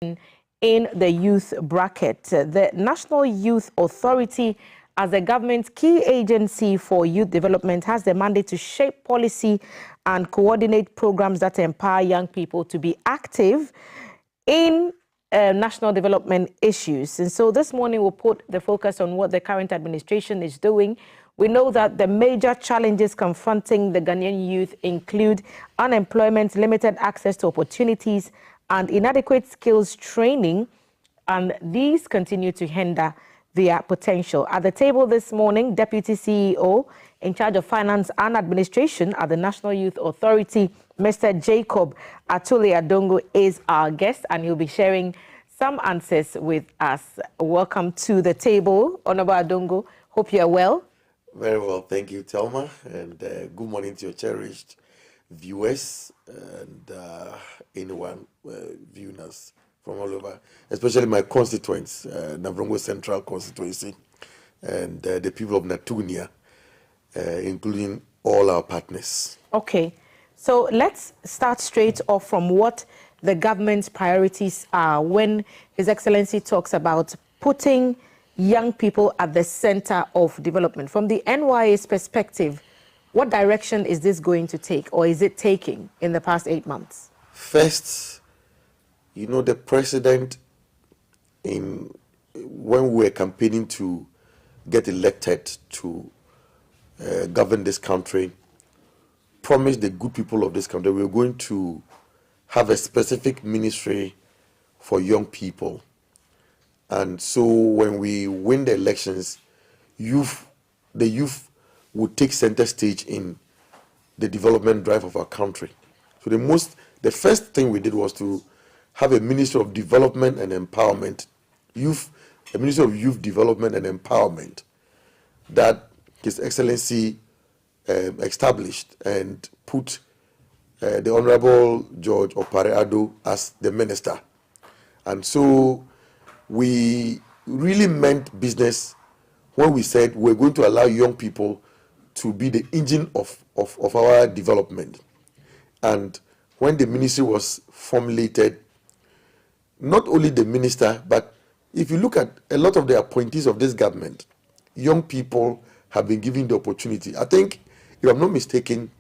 in the youth bracket. The National Youth Authority, as the government's key agency for youth development, has the mandate to shape policy and coordinate programs that empower young people to be active in national development issues. And so this morning we'll put the focus on what the current administration is doing. We know that the major challenges confronting the Ghanaian youth include unemployment, limited access to opportunities, and inadequate skills training, and these continue to hinder their potential. At the table this morning, Deputy CEO in charge of finance and administration at the National Youth Authority, Mr. Jacob Atuli-Adongo, is our guest, and he'll be sharing some answers with us. Welcome to the table, Honorable Adongo. Hope you are well. Very well, thank you, Thelma, and good morning to your cherished viewers and anyone viewing us from all over, especially my constituents, Navrongo Central constituency, and the people of Natunia, including all our partners. Okay, so let's start straight off from what the government's priorities are when His Excellency talks about putting young people at the center of development. From the NYA's perspective, what direction is this going to take, or is it taking in the past 8 months? First, you know, the president, when we were campaigning to get elected to govern this country, promised the good people of this country we were going to have a specific ministry for young people. And so when we win the elections, the youth would take center stage in the development drive of our country. So the first thing we did was to have a Ministry of Development and Empowerment, a Ministry of Youth Development and Empowerment that His Excellency established and put the Honorable George Opare-Addo as the minister. And so we really meant business when we said we're going to allow young people to be the engine of our development. And when the ministry was formulated, not only the minister, but if you look at a lot of the appointees of this government, young people have been given the opportunity. I think, if I'm not mistaken,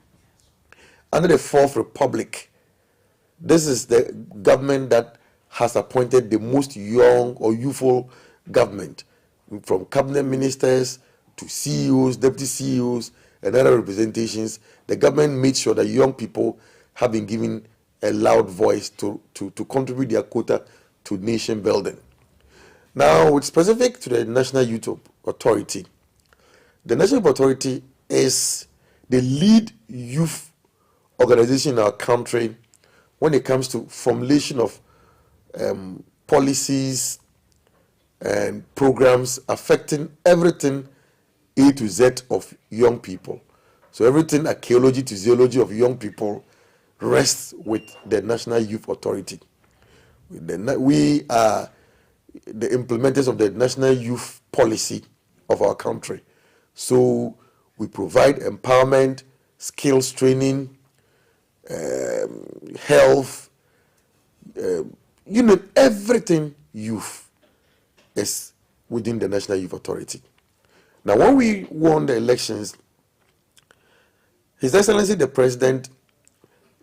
under the Fourth Republic, this is the government that has appointed the most young or youthful government, from cabinet ministers to CEOs, deputy CEOs, and other representations. The government made sure that young people have been given a loud voice to contribute their quota to nation building. Now, with specific to the National Youth Authority, the National Youth Authority is the lead youth organization in our country when it comes to formulation of policies and programs affecting everything A to Z of young people. So everything archaeology to zoology of young people rests with the National Youth Authority. We are the implementers of the National Youth Policy of our country. So we provide empowerment, skills training, health, everything youth is within the National Youth Authority. Now, when we won the elections, His Excellency the President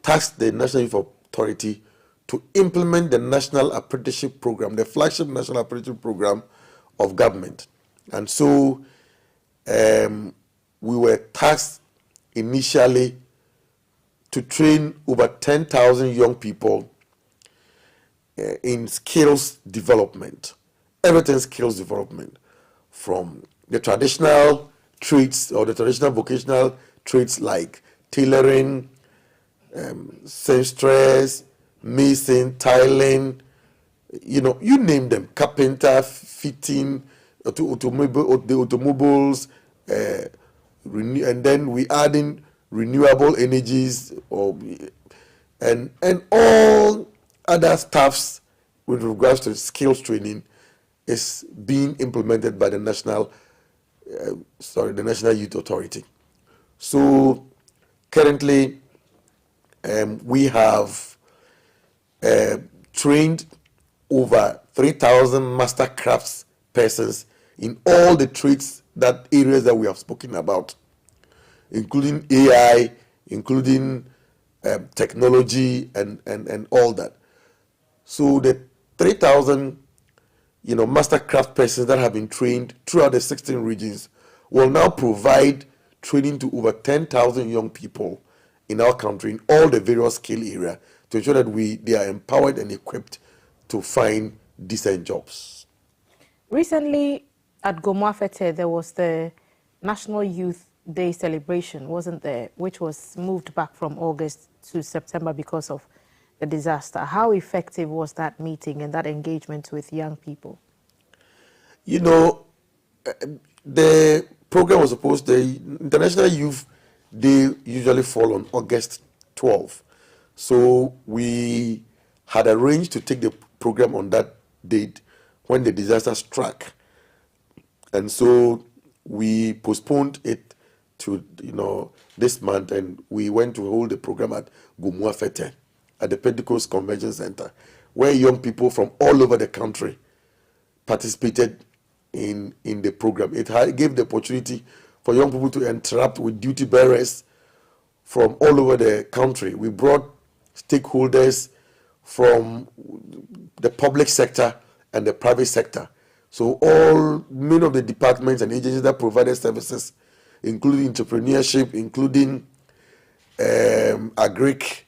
tasked the National Youth Authority to implement the National Apprenticeship Program, the flagship National Apprenticeship Program of government. And so we were tasked initially to train over 10,000 young people in skills development, everything skills development, from the traditional trades or the traditional vocational trades like tailoring, seamstress, mason, tiling, you name them, carpenter, fitting, the automobiles, and then we add in renewable energies and all other staffs with regards to skills training is being implemented by the National Youth Authority. So currently we have trained over 3,000 master crafts persons in all the trades, that areas that we have spoken about, including AI, including technology and all that. So the 3,000, master craft persons that have been trained throughout the 16 regions will now provide training to over 10,000 young people in our country in all the various skill areas to ensure that they are empowered and equipped to find decent jobs. Recently at Gomoafete, there was the National Youth Day celebration, wasn't there, which was moved back from August to September because of the disaster. How effective was that meeting and that engagement with young people? The program was the International Youth Day usually fall on August 12th. So we had arranged to take the program on that date when the disaster struck. And so we postponed it to, this month, and we went to hold the program at Gomoafete at the Pentecost Convention Center, where young people from all over the country participated in the program. It gave the opportunity for young people to interact with duty bearers from all over the country. We brought stakeholders from the public sector and the private sector. So many of the departments and agencies that provided services, including entrepreneurship, including agric,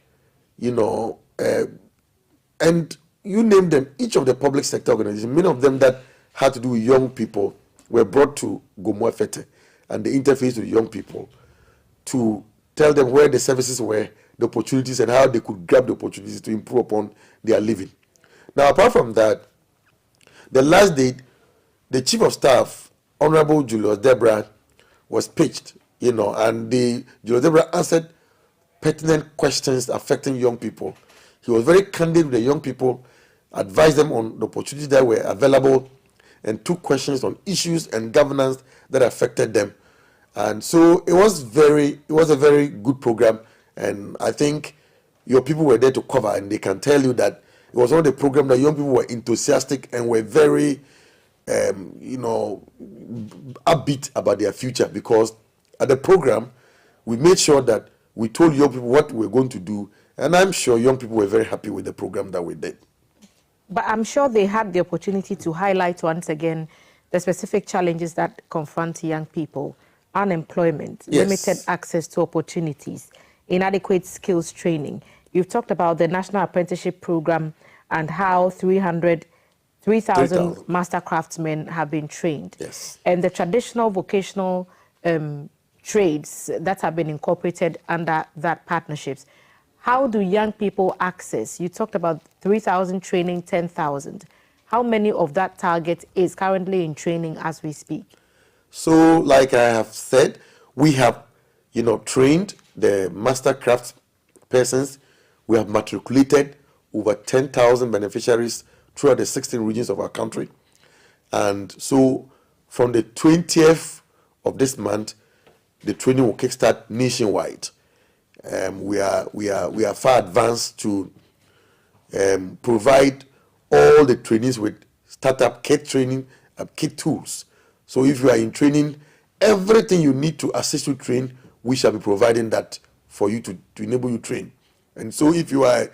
and you name them, each of the public sector organizations, many of them that had to do with young people, were brought to Gomoafete and the interface with young people to tell them where the services were, the opportunities, and how they could grab the opportunities to improve upon their living. Now, apart from that, the last date, the Chief of Staff, Honorable Julius Debra, was pitched, and Julius Debra answered pertinent questions affecting young people. He was very candid with the young people, advised them on the opportunities that were available, and took questions on issues and governance that affected them. And so it was a very good program, and I think your people were there to cover, and they can tell you that it was one of the programs that young people were enthusiastic and were very upbeat about their future, because at the program we made sure that we told young people what we were going to do, and I'm sure young people were very happy with the program that we did. But I'm sure they had the opportunity to highlight once again the specific challenges that confront young people: unemployment, yes, limited access to opportunities, inadequate skills training. You've talked about the National Apprenticeship Program and how 3,000 master craftsmen have been trained. Yes. And the traditional vocational trades that have been incorporated under that partnerships. How do young people access? You talked about 3,000 training, 10,000. How many of that target is currently in training as we speak? So, like I have said, we have, trained the master craft persons. We have matriculated over 10,000 beneficiaries throughout the 16 regions of our country. And so, from the 20th of this month, the training will kickstart nationwide. We are far advanced to provide all the trainees with startup kit training, kit tools. So if you are in training, everything you need to assist you train, we shall be providing that for you to enable you train. And so if you are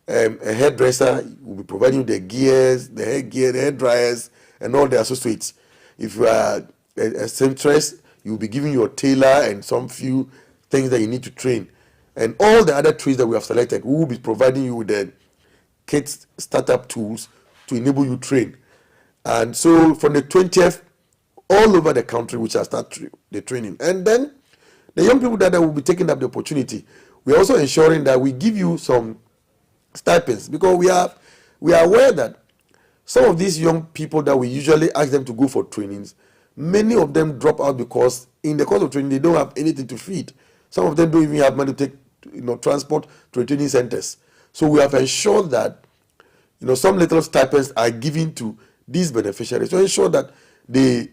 a hairdresser, we'll be providing you the gears, the hair gear, the hair dryers, and all the associates. If you are a seamstress, you'll be giving you a tailor and some few things that you need to train. And all the other trades that we have selected, we will be providing you with the kit startup tools to enable you train. And so from the 20th, all over the country, we shall start the training. And then the young people that will be taking up the opportunity, we are also ensuring that we give you some stipends, because we are aware that some of these young people that we usually ask them to go for trainings, many of them drop out because in the course of training they don't have anything to feed. Some of them don't even have money to take transport to training centers. So we have ensured that some little stipends are given to these beneficiaries to ensure that they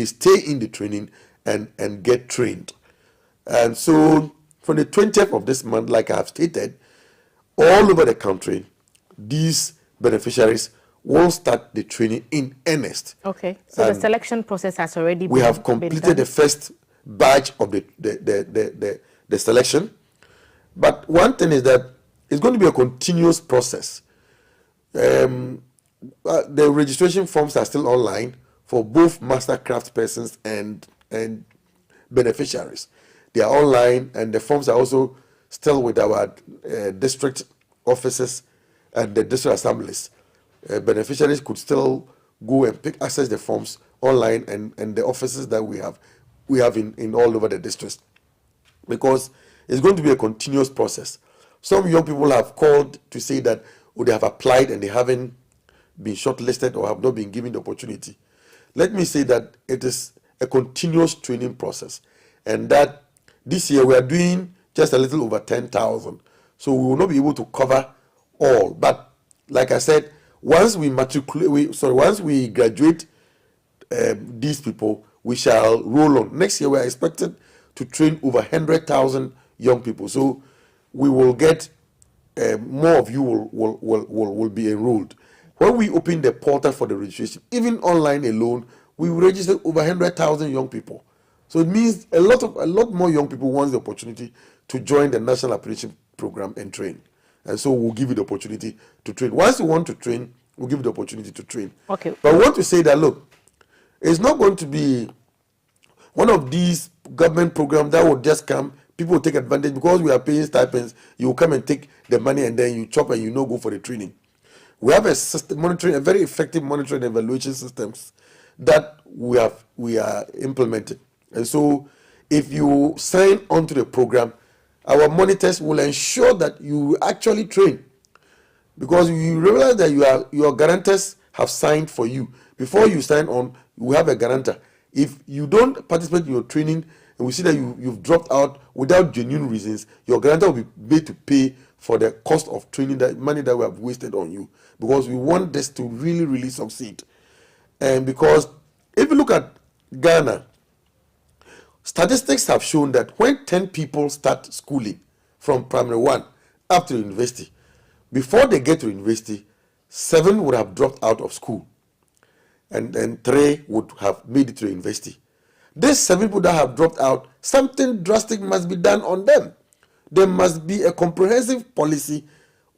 stay in the training and get trained. And so from the 20th of this month, like I have stated, all over the country, these beneficiaries will start the training in earnest. Okay, so And the selection process has already we have completed the first batch of the selection. But one thing is that it's going to be a continuous process. The registration forms are still online for both master craft persons and beneficiaries. They are online, and the forms are also still with our district offices and the district assemblies. Beneficiaries could still go and access the forms online and the offices that we have in all over the districts, because it's going to be a continuous process. Some young people have called to say that they have applied and they haven't been shortlisted or have not been given the opportunity. Let me say that it is a continuous training process, and that this year we are doing just a little over 10,000. So we will not be able to cover all. But like I said, once we graduate these people, we shall roll on. Next year we are expected to train over 100,000 young people. So we will get more of you will be enrolled. When we open the portal for the registration, even online alone, we will register over 100,000 young people. So it means a lot more young people want the opportunity to join the National Apprenticeship Program and train. And so we'll give you the opportunity to train. Once you want to train, we'll give you the opportunity to train. Okay. But I want to say that, look, it's not going to be one of these government programs that will just come, people will take advantage because we are paying stipends. You will come and take the money and then you chop and you no go for the training. We have a system a very effective monitoring and evaluation systems that we are implementing. And so if you sign onto the program, our monitors will ensure that you actually train, because you realize that your guarantors have signed for you. Before you sign on, we have a guarantor. If you don't participate in your training and we see that you've dropped out without genuine reasons, your guarantor will be made to pay for the cost of training, that money that we have wasted on you, because we want this to really, really succeed. And because if you look at Ghana, statistics have shown that when 10 people start schooling from primary 1 up to university, before they get to university, 7 would have dropped out of school, and 3 would have made it to university. These 7 people that have dropped out, something drastic must be done on them. There must be a comprehensive policy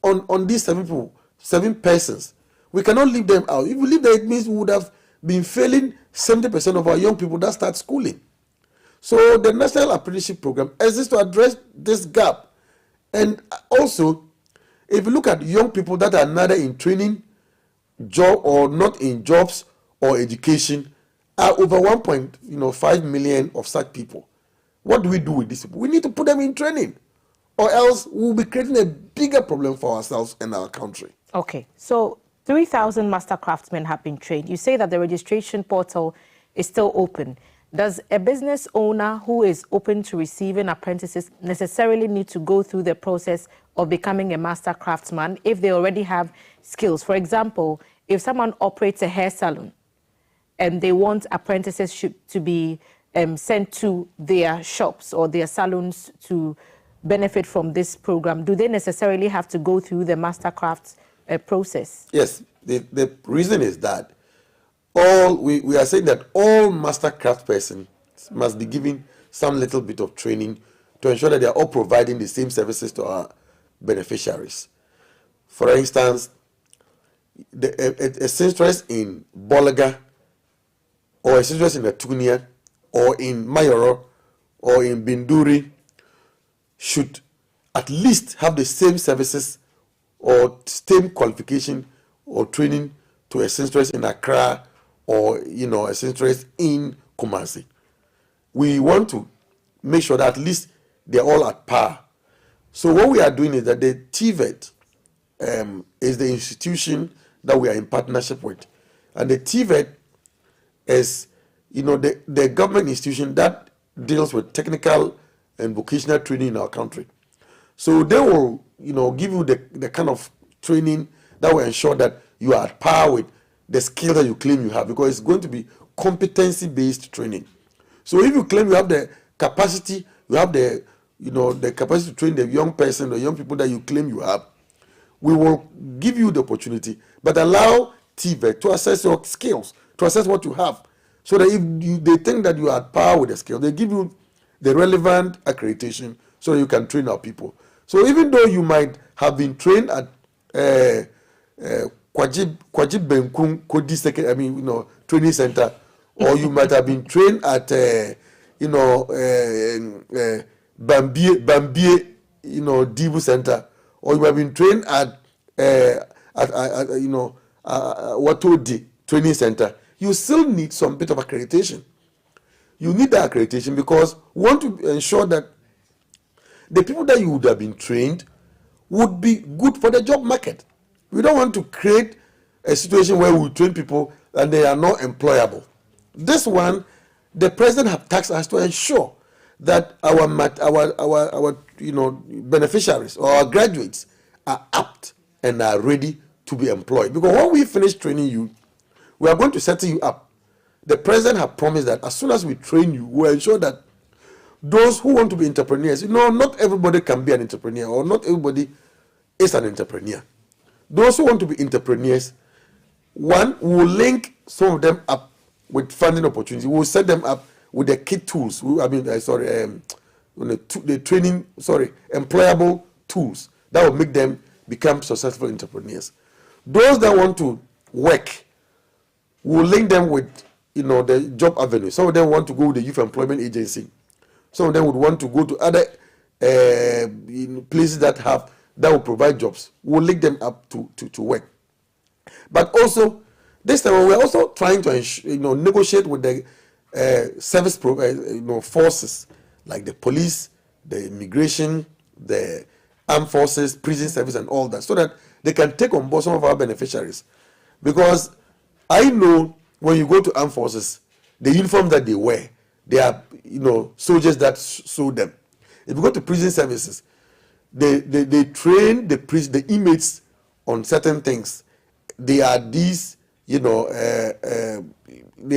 on these 7 people, 7 persons. We cannot leave them out. If we leave them, it means we would have been failing 70% of our young people that start schooling. So the National Apprenticeship Program exists to address this gap. And also, if you look at young people that are neither in training, job, or not in jobs or education, are over 1.5 million of such people. What do we do with these people? We need to put them in training, or else we'll be creating a bigger problem for ourselves and our country. Okay, so 3,000 master craftsmen have been trained. You say that the registration portal is still open. Does a business owner who is open to receiving apprentices necessarily need to go through the process of becoming a master craftsman if they already have skills? For example, if someone operates a hair salon and they want apprentices to be sent to their shops or their salons to benefit from this program, do they necessarily have to go through the master crafts process? Yes, the reason is that we are saying that all master craft persons must be given some little bit of training to ensure that they are all providing the same services to our beneficiaries. For instance, a seamstress in Bolaga, or a seamstress in Atunia, or in Mayoro, or in Binduri should at least have the same services or same qualification or training to a seamstress in Accra, or a seamstress in Kumasi. We want to make sure that at least they're all at par. So what we are doing is that the TVET is the institution that we are in partnership with, and the TVET is the government institution that deals with technical and vocational training in our country. So they will give you the kind of training that will ensure that you are at par with the skill that you claim you have, because it's going to be competency-based training. So if you claim you have the capacity, you have the capacity to train the young person, the young people that you claim you have, we will give you the opportunity, but allow TVET to assess your skills, to assess what you have, so that if they think that you are at par with the skill, they give you the relevant accreditation so that you can train our people. So even though you might have been trained at Kwajib Benkun Kodi Second, training center, or you might have been trained at Bambie, Dibu Center, or you have been trained at Watodi Training Center. You still need some bit of accreditation. You need that accreditation because we want to ensure that the people that you would have been trained would be good for the job market. We don't want to create a situation where we train people and they are not employable. This one, the president have tasked us to ensure that our beneficiaries or our graduates are apt and are ready to be employed. Because when we finish training you, we are going to set you up. The president has promised that as soon as we train you, we will ensure that those who want to be entrepreneurs, not everybody can be an entrepreneur, or not everybody is an entrepreneur. Those who want to be entrepreneurs, one, will link some of them up with funding opportunities. We will set them up with the key tools. The training, employable tools that will make them become successful entrepreneurs. Those that want to work, we will link them with the job avenue. Some of them want to go with the youth employment agency. Some of them would want to go to other places that will provide jobs. We'll link them up to work. But also, this time we're also trying to negotiate with the service forces like the police, the immigration, the armed forces, prison service, and all that, so that they can take on board some of our beneficiaries. Because I know when you go to armed forces, the uniform that they wear, they are soldiers that sew them. If you go to prison services, they train the inmates on certain things. They are these, they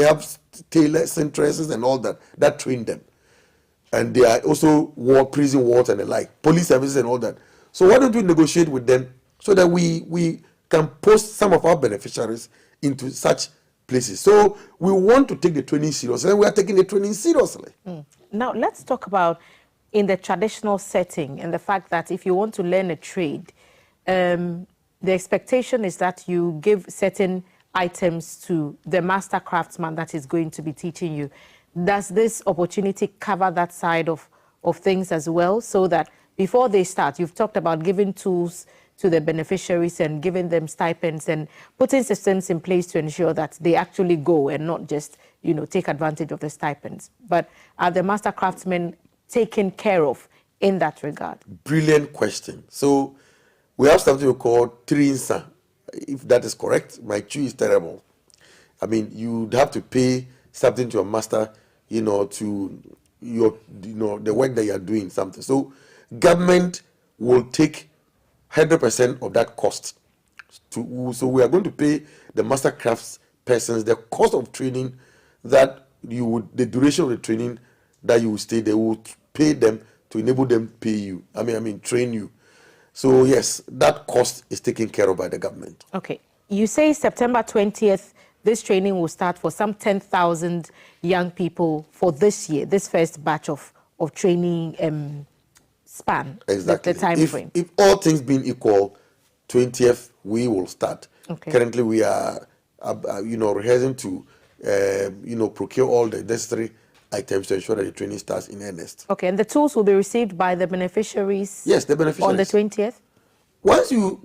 have tailors, seamstresses and all that train them. And they are also prison wards and the like, police services and all that. So why don't we negotiate with them so that we can post some of our beneficiaries into such places? So we want to take the training seriously, and we are taking the training seriously. Now let's talk about in the traditional setting and the fact that if you want to learn a trade, the expectation is that you give certain items to the master craftsman that is going to be teaching you. Does this opportunity cover that side of things as well, so that before they start, you've talked about giving tools to the beneficiaries and giving them stipends and putting systems in place to ensure that they actually go and not just, take advantage of the stipends? But are the master craftsmen taken care of in that regard? Brilliant question. So we have something we call Trinsa. If that is correct, my Chu is terrible. You'd have to pay something to a master, to the work that you are doing, something. So government will take 100% of that cost. So we are going to pay the master crafts persons the cost of training the duration of the training that you will stay. They will pay them to enable them pay you. Train you. So yes, that cost is taken care of by the government. Okay. You say September 20th, this training will start for some 10,000 young people for this year, this first batch of training span. Exactly. The time frame. If all things being equal, 20th, we will start. Okay. Currently, we are, rehearsing to, procure all the necessary items to ensure that the training starts in earnest. Okay, and the tools will be received by the beneficiaries? Yes, the beneficiaries. On the 20th?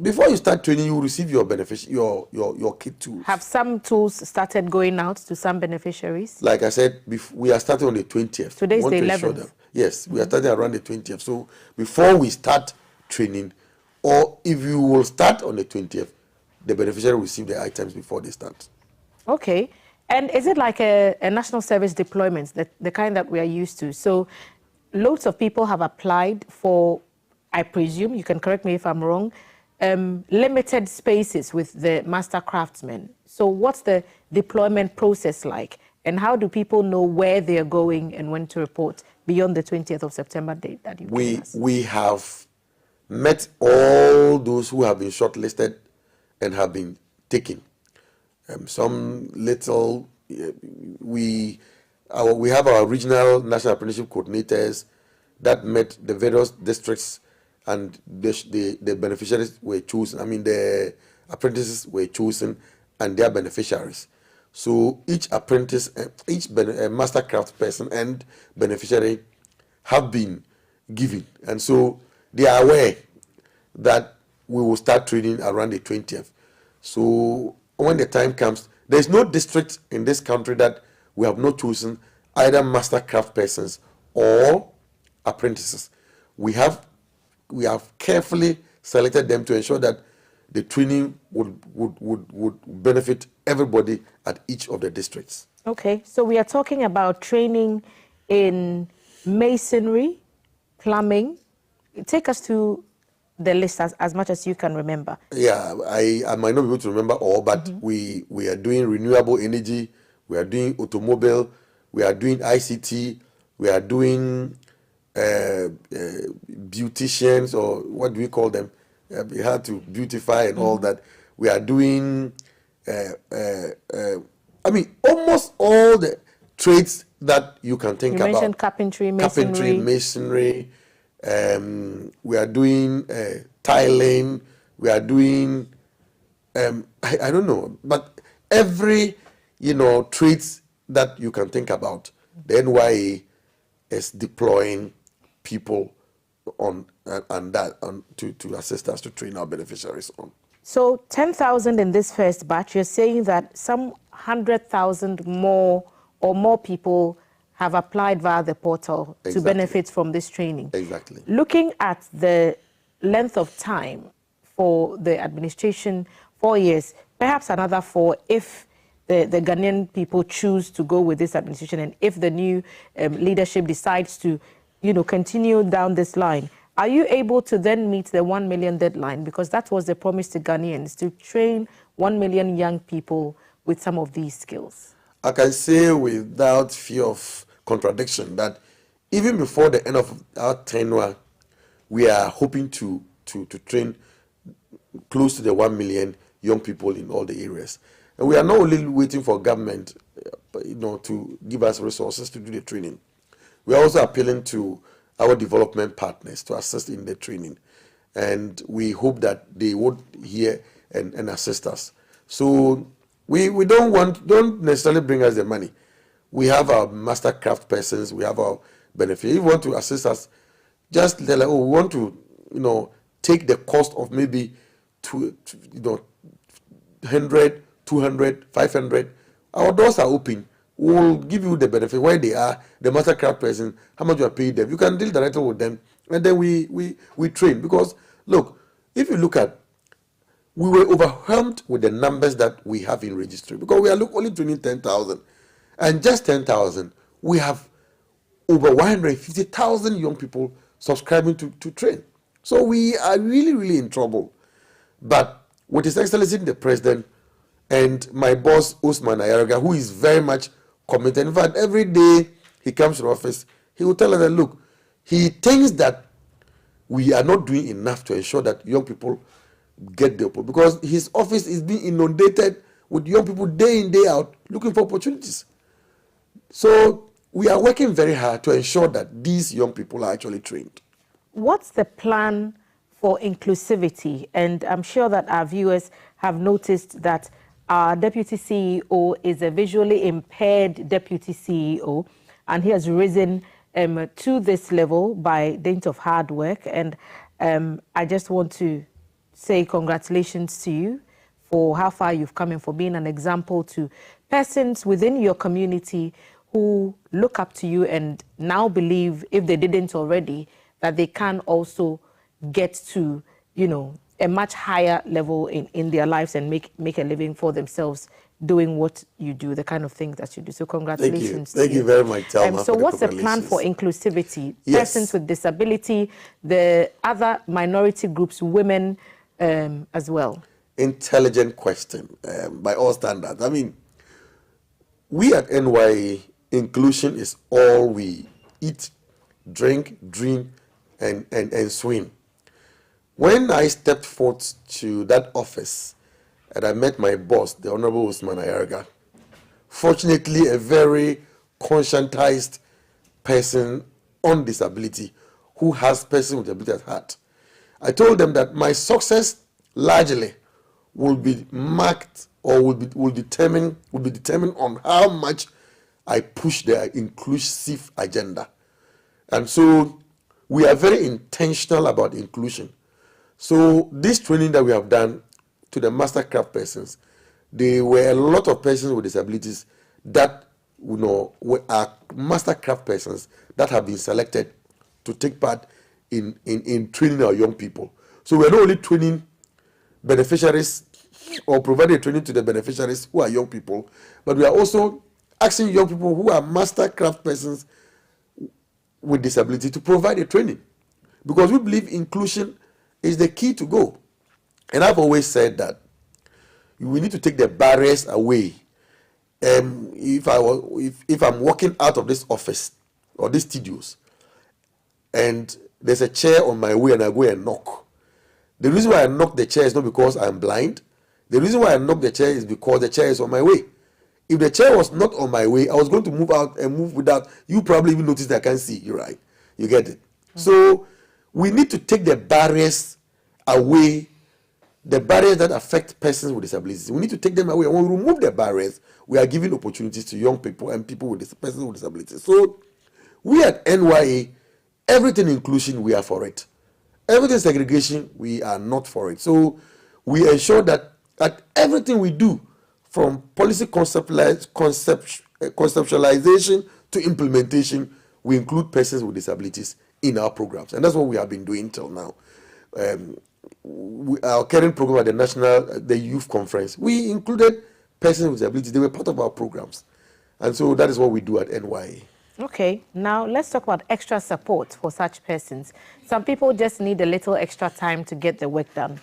Before you start training, you will receive your kit tools. Have some tools started going out to some beneficiaries? Like I said, we are starting on the 20th. Today's the 11th. Yes, we are starting around the 20th. So before we start training, or if you will start on the 20th, the beneficiary will receive the items before they start. Okay. And is it like a national service deployment, the kind that we are used to? So loads of people have applied for, I presume, you can correct me if I'm wrong, limited spaces with the master craftsmen. So what's the deployment process like? And how do people know where they're going and when to report beyond the 20th of September date that you gave us? We have met all those who have been shortlisted and have been taken. Some little, we have our regional national apprenticeship coordinators that met the various districts, and the beneficiaries were chosen. I mean, the apprentices were chosen and their beneficiaries. So each apprentice, each mastercraft person and beneficiary have been given, and so they are aware that we will start training around the 20th. So when the time comes, there is no district in this country that we have not chosen either mastercraft persons or apprentices. We have carefully selected them to ensure that the training would benefit everybody at each of the districts. Okay, so we are talking about training in masonry, plumbing. Take us to the list as much as you can remember. Yeah, I might not be able to remember all, but we are doing renewable energy, we are doing automobile, we are doing ICT, we are doing beauticians, or what do we call them? We have to beautify and all that. We are doing, I mean, almost all the trades that you can think about. You mentioned carpentry, masonry. We are doing tiling. We are doing, I don't know, but every, trades that you can think about, the NYA is deploying people on to assist us to train our beneficiaries on. So 10,000 in this first batch. You're saying that some 100,000 more or more people have applied via the portal to benefit from this training. Exactly. Looking at the length of time for the administration, 4 years, perhaps another 4 if the Ghanaian people choose to go with this administration, and if the new leadership decides to, continue down this line. Are you able to then meet the 1 million deadline? Because that was the promise to Ghanaians, to train 1 million young people with some of these skills. I can say without fear of contradiction that even before the end of our tenure, we are hoping to train close to the 1 million young people in all the areas. And we are not only waiting for government, to give us resources to do the training. We are also appealing to our development partners to assist in the training. And we hope that they would hear and assist us. So we don't necessarily bring us the money. We have our mastercraft persons, we have our benefit. If you want to assist us, just tell us, we want to, take the cost of maybe 100, 200, 500. Our doors are open. We'll give you the benefit where they are, the mastercraft person, how much you are paying them. You can deal directly with them, and then we train. Because look, if you look at, we were overwhelmed with the numbers that we have in registry, because we are only training 10,000, and just 10,000, we have over 150,000 young people subscribing to train. So we are really, really in trouble. But with His Excellency the President and my boss Usman Ayaraga, who is very much committed. In fact, every day he comes to the office, he will tell us that, look, he thinks that we are not doing enough to ensure that young people get the opportunity, because his office is being inundated with young people day in, day out looking for opportunities. So we are working very hard to ensure that these young people are actually trained. What's the plan for inclusivity? And I'm sure that our viewers have noticed that our deputy CEO is a visually impaired deputy CEO, and he has risen to this level by dint of hard work. And I just want to say congratulations to you for how far you've come and for being an example to persons within your community who look up to you and now believe, if they didn't already, that they can also get to, a much higher level in their lives and make a living for themselves doing what you do, the kind of things that you do. So congratulations. Thank you very much, Thelma. So what's the plan for inclusivity? Yes. Persons with disability, the other minority groups, women as well. Intelligent question by all standards. I mean, we at NYA, inclusion is all we eat, drink, dream, and swim. When I stepped forth to that office and I met my boss, the Honorable Usman Ayarga, fortunately a very conscientized person on disability who has person with disability at heart, I told them that my success largely will be marked or will be determined on how much I push the inclusive agenda. And so we are very intentional about inclusion. So this training that we have done to the mastercraft persons, there were a lot of persons with disabilities that are mastercraft persons that have been selected to take part in training our young people. So we're not only training beneficiaries or providing training to the beneficiaries who are young people, but we are also asking young people who are mastercraft persons with disability to provide a training, because we believe inclusion is the key to go. And I've always said that we need to take the barriers away. If I'm walking out of this office or these studios and there's a chair on my way and I go and knock, the reason why I knock the chair is not because I'm blind. The reason why I knock the chair is because the chair is on my way. If the chair was not on my way, I was going to move out and move without you probably even notice that I can't see. You're right. You get it? Mm-hmm. So we need to take the barriers away, the barriers that affect persons with disabilities. We need to take them away. And when we remove the barriers, we are giving opportunities to young people and people with persons with disabilities. So we at NYA, everything inclusion, we are for it. Everything segregation, we are not for it. So we ensure that everything we do, from policy conceptualization to implementation, we include persons with disabilities in our programs. And that's what we have been doing till now. Our current program at the Youth Conference, we included persons with disabilities. They were part of our programs. And so that is what we do at NYA. Okay, now let's talk about extra support for such persons. Some people just need a little extra time to get the work done.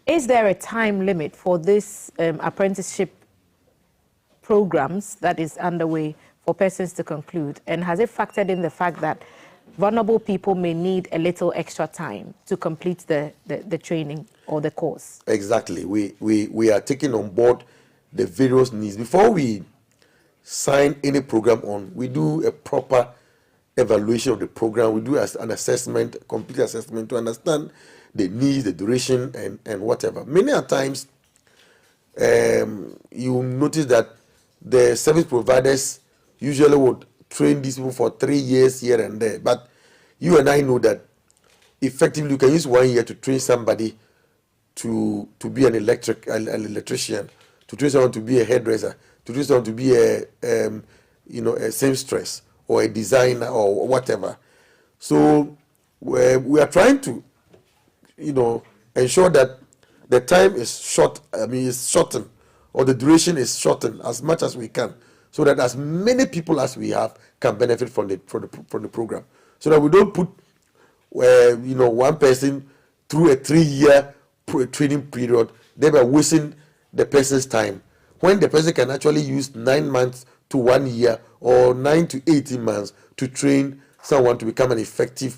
Is there a time limit for this apprenticeship programs that is underway for persons to conclude? And has it factored in the fact that vulnerable people may need a little extra time to complete the training or the course? Exactly. We are taking on board the various needs. Before we sign any program on, we do a proper evaluation of the program. We do an assessment, complete assessment, to understand the needs, the duration, and whatever. Many a times, you notice that the service providers usually would train these people for 3 years here and there. But you and I know that effectively you can use 1 year to train somebody to be an electrician, to train someone to be a hairdresser, to train someone to be a seamstress or a designer or whatever. So we are trying to, ensure that the time is shortened, or the duration is shortened as much as we can, so that as many people as we have can benefit from the program, so that we don't put one person through a 3-year training period, thereby wasting the person's time, when the person can actually use 9 months to 1 year or 9 to 18 months to train someone to become an effective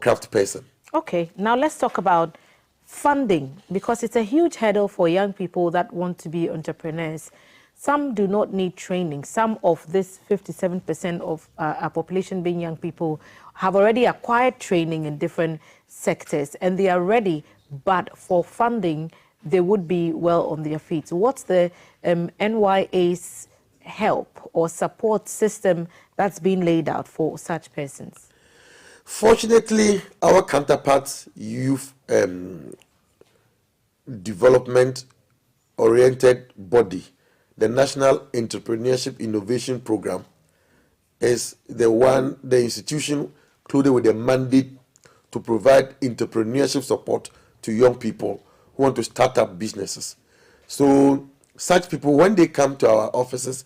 craft person. Okay, now let's talk about funding, because it's a huge hurdle for young people that want to be entrepreneurs. Some do not need training. Some of this 57% of our population being young people have already acquired training in different sectors and they are ready, but for funding, they would be well on their feet. So what's the NYA's help or support system that's been laid out for such persons? Fortunately, our counterparts youth development-oriented body, the National Entrepreneurship Innovation Program, is the institution included with the mandate to provide entrepreneurship support to young people who want to start up businesses. So such people, when they come to our offices,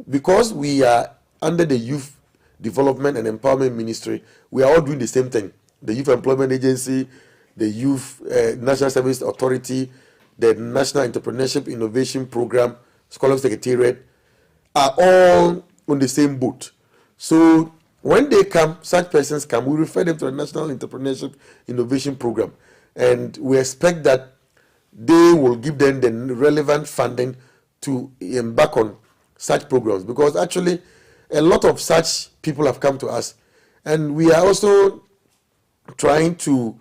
because we are under the Youth Development and Empowerment Ministry, we are all doing the same thing. The Youth Employment Agency, the Youth National Service Authority, the National Entrepreneurship Innovation Program, Scholarship Secretariat, are all on the same boat. So when they come, such persons come, we refer them to the National Entrepreneurship Innovation Program. and we expect that they will give them the relevant funding to embark on such programs, because actually a lot of such people have come to us, and we are also trying to,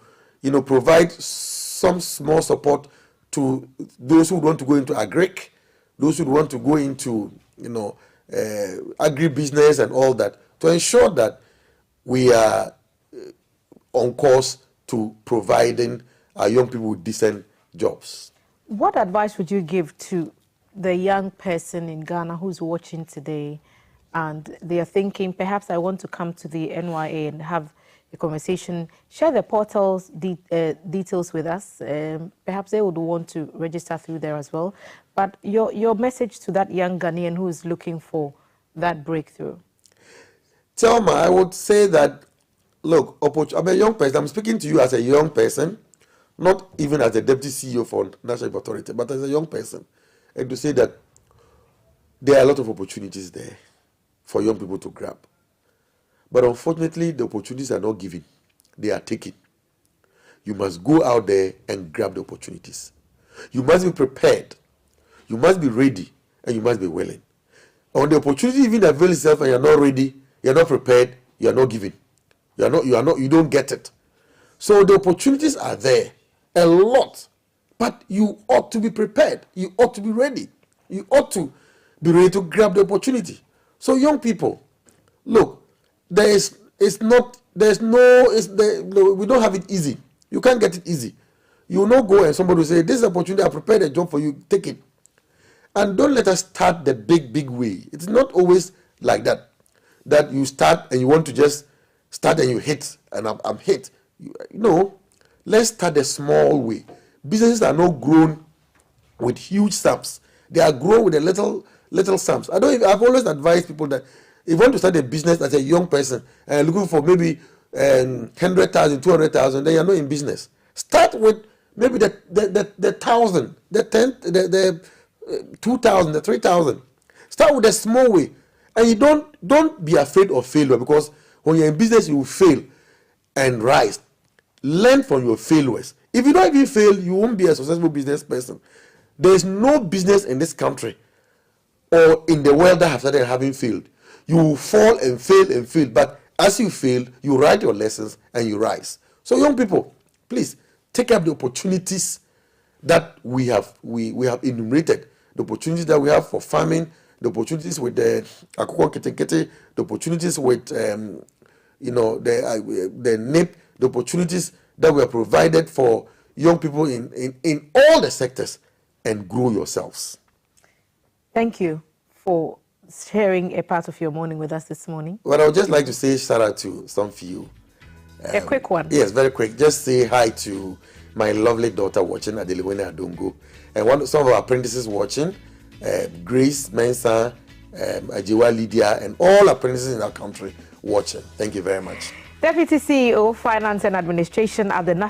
provide some small support to those who want to go into agric, those who want to go into, agribusiness and all that, to ensure that we are on course to providing our young people with decent jobs. What advice would you give to the young person in Ghana who's watching today and they are thinking, perhaps I want to come to the NYA and have a conversation, share the portal's details with us. Perhaps they would want to register through there as well. But your message to that young Ghanaian who is looking for that breakthrough? Thelma, I would say that, look, I'm a young person. I'm speaking to you as a young person, not even as a deputy CEO for National Authority, but as a young person. And to say that there are a lot of opportunities there for young people to grab. But unfortunately, the opportunities are not given. They are taken. You must go out there and grab the opportunities. You must be prepared. You must be ready, and you must be willing. On the opportunity even avail itself and you're not ready, you're not prepared, you're not giving. You don't get it. So the opportunities are there, a lot. But you ought to be prepared. You ought to be ready. You ought to be ready to grab the opportunity. So young people, look, we don't have it easy. You can't get it easy. You will not go and somebody will say, this is an opportunity, I prepared a job for you, take it. And don't let us start the big way. It's not always like that. That you start and you want to just start and you hit, and I'm hit. No, let's start a small way. Businesses are not grown with huge sums. They are grown with a little sums. I've always advised people that if you want to start a business as a young person and looking for maybe 100,000, 200,000, then you're not in business. Start with maybe the 1,000, the 10, the 2,000, the 3,000. Start with a small way, and you don't be afraid of failure, because when you're in business you will fail and rise. Learn from your failures. If you don't even fail, you won't be a successful business person. There is no business in this country or in the world that have started having failed. You will fall and fail, but as you fail, you write your lessons and you rise. So young people, please take up the opportunities that we have enumerated. The opportunities that we have for farming, the opportunities with the akoko ketekete, the opportunities with the NIP, the opportunities that we have provided for young people in all the sectors, and grow yourselves. Thank you for sharing a part of your morning with us this morning. Well, I would just like to say shout out to some few. A quick one. Yes, very quick. Just say hi to my lovely daughter watching, Adelewene Adongo, and some of our apprentices watching, Grace, Mensa, Ajiwa, Lydia, and all apprentices in our country watching. Thank you very much. Deputy CEO, Finance and Administration at the National